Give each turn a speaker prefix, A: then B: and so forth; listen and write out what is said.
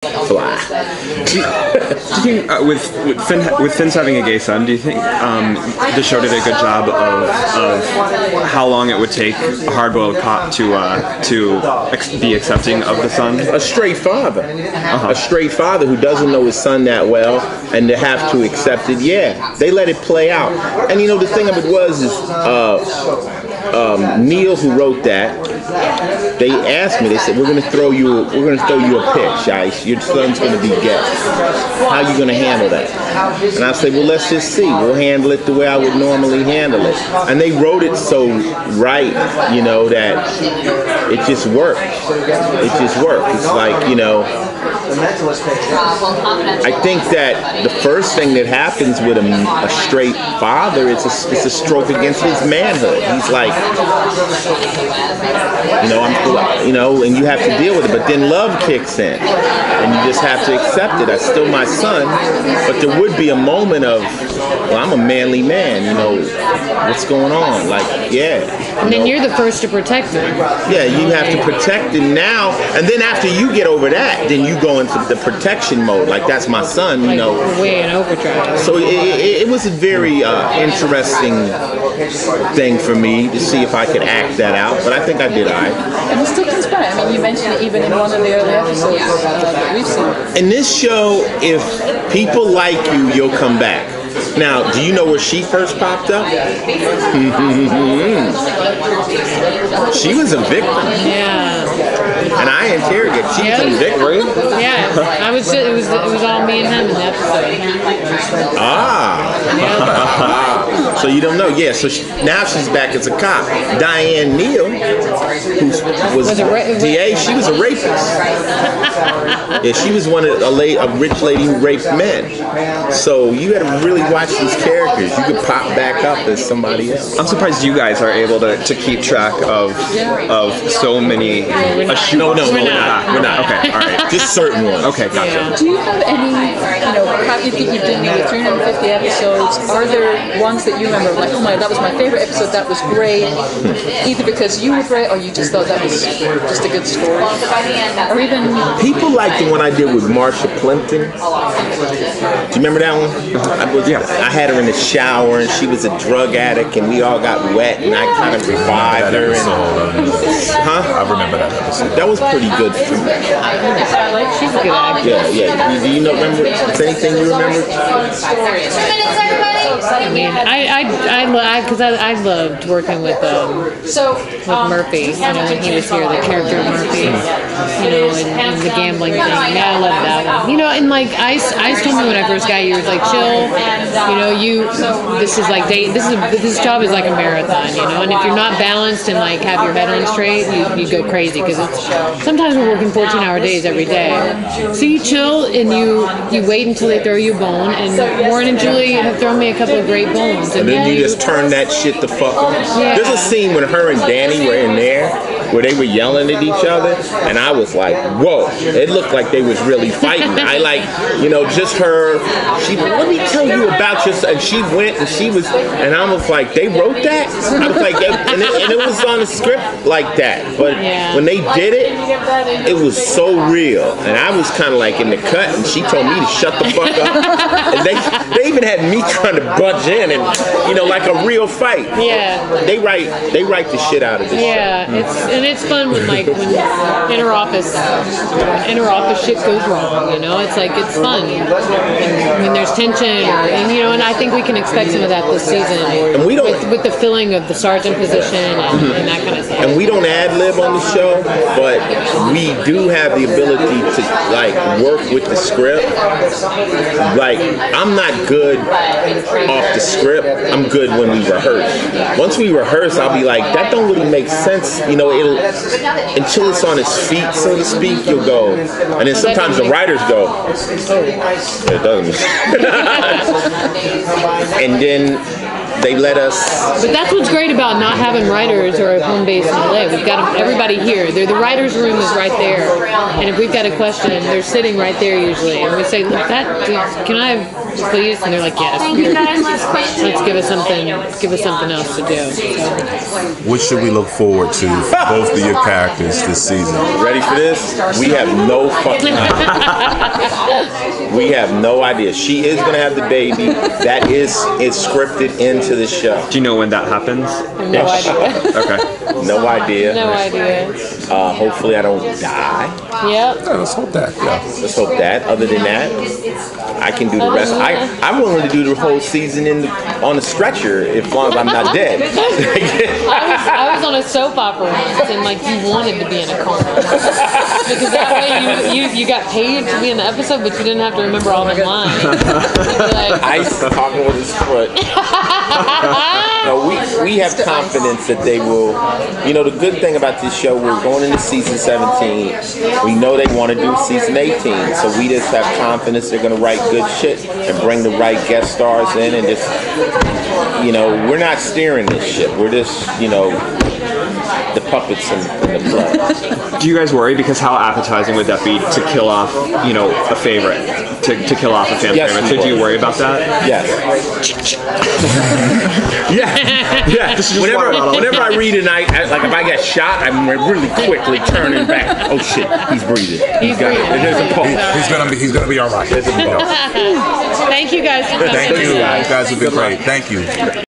A: Fly.
B: Do you think with Finn's having a gay son, do you think the show did a good job of how long it would take a hard-boiled cop to be accepting of the son?
A: A straight father. A straight father who doesn't know his son that well and to have to accept it. Yeah, they let it play out. And you know, the thing of it was is Neil, who wrote that, they asked me, they said, we're gonna throw you a pitch, Ice. Your son's gonna be gay. How are you gonna handle that? And I said, well, let's just see. We'll handle it the way I would normally handle it. And they wrote it so right, you know, that it just worked. It just worked. It's like, you know, I think that the first thing that happens with a straight father is it's a stroke against his manhood. He's like, and you have to deal with it. But then love kicks in, and you just have to accept it. That's still my son. But there would be a moment of, well, I'm a manly man. You know, what's going on? Like, yeah.
C: And then you're the first to protect him.
A: Yeah, you have to protect him now. And then after you get over that, then you go into the protection mode. Like, that's my son, you know.
C: Way in overdrive.
A: So it was a very interesting thing for me to see if I could act that out. But I think I did all right.
D: And it still comes back. I mean, you mentioned it even in one of the early episodes that we've seen.
A: In this show, if people like you, you'll come back. Now, do you know where she first popped up? She was a victim.
C: Yeah.
A: And I interrogated. She was a victim.
C: Yeah. It was all me and him in the episode.
A: So you don't know. Yeah, so now she's back as a cop. Diane Neal, who was DA, she was a rapist. Yeah, she was a rich lady who raped men. So you had to really watch these characters. You could pop back up as somebody else.
B: I'm surprised you guys are able to keep track of so many.
A: No, we're not.
B: Okay, all right.
A: Just certain ones.
B: Okay, gotcha.
C: Yeah.
D: Do you have any, how you think you've done nearly 350 episodes? Are there ones that you remember, like, oh my, that was my favorite episode, that was great, either because you were great or you just thought that was just a good story? Or even...
A: People like the one I did with Marsha Plimpton. Do you remember that one? I had her in the shower and she was a drug addict and we all got wet and I kind of revived her.
E: I remember that episode.
A: That was pretty good for me.
C: She's a good actress.
A: Yeah. Do you remember? Is anything you remember?
C: I mean, I loved working with Murphy. You know, when he was here, the character of Murphy. You know, and the gambling thing. Yeah, I love that one. You know, and like Ice told me when I first got here, he was like, chill. You know, this is like this job is like a marathon. You know, and if you're not balanced and like have your head on straight, you go crazy because sometimes we're working 14-hour days every day. So you chill and you wait until they throw you a bone. And Warren and Julie have thrown me a couple of great bones.
A: And then you just turn that shit the fuck off.
C: Yeah.
A: There's a scene when her and Danny were in there where they were yelling at each other, and I was like, whoa, it looked like they was really fighting. I like, just her, let me tell you about yourself, and she went and she was, and I was like, they wrote that? I was like, and it was on the script like that, but when they did it, it was so real, and I was kind of like in the cut, and she told me to shut the fuck up, and they even had me trying to budge in, and like a real fight.
C: Yeah.
A: They write the shit out of this.
C: Yeah,
A: show.
C: it's fun when when inter office shit goes wrong. It's like it's fun when there's tension, and I think we can expect some of that this season.
A: And we don't
C: with the filling of the sergeant position and that kind of stuff.
A: And we don't ad lib on the show, but we do have the ability to work with the script. Like, I'm not good off the script. I'm good when we rehearse. Once we rehearse, I'll be like, that don't really make sense. It'll until it's on its feet, so to speak. You'll go, and then sometimes the writers go, it doesn't. And then they let us.
C: But that's what's great about not having writers or a home base in LA. We've got everybody here. The writers' room is right there, and if we've got a question, they're sitting right there usually, and we say, "Look, can I have please? And they're like, yes. Let's give us something. Give us something else to do. So.
E: What should we look forward to for both of your characters this season?
A: Ready for this? We have no fucking we have no idea. She is gonna have the baby. That is scripted into the show.
B: Do you know when that happens?
C: No idea.
B: Okay.
A: No idea.
C: No idea.
A: Hopefully I don't die.
C: Yep.
E: Yeah, let's hope that. Yeah.
A: Let's hope that. Other than that, I can do the rest. I'm willing to do the whole season on a stretcher as long as I'm not dead.
C: I was on a soap opera once, and like you wanted to be in a coma because that way you got paid to be in the episode, but you didn't have to remember all the lines. Like,
A: Ice talking with his foot. No, we have confidence that they will. You know, the good thing about this show, we're going into season 17. We know they want to do season 18, so we just have confidence they're going to write good shit and bring the right guest stars in, and just, you know, we're not steering this ship. We're just, you know, the puppets in the blood.
B: Do you guys worry, because how appetizing would that be to kill off, you know, a favorite, to kill off a fan favorite? So do you worry about that?
A: Yes. Yeah. Whenever I read a night, like if I get shot, I'm really quickly turning back. Oh shit, he's breathing. He's got it. There's a pulse.
E: He's gonna be all right.
C: Thank you guys.
E: Thank you. You guys have been great. Thank you.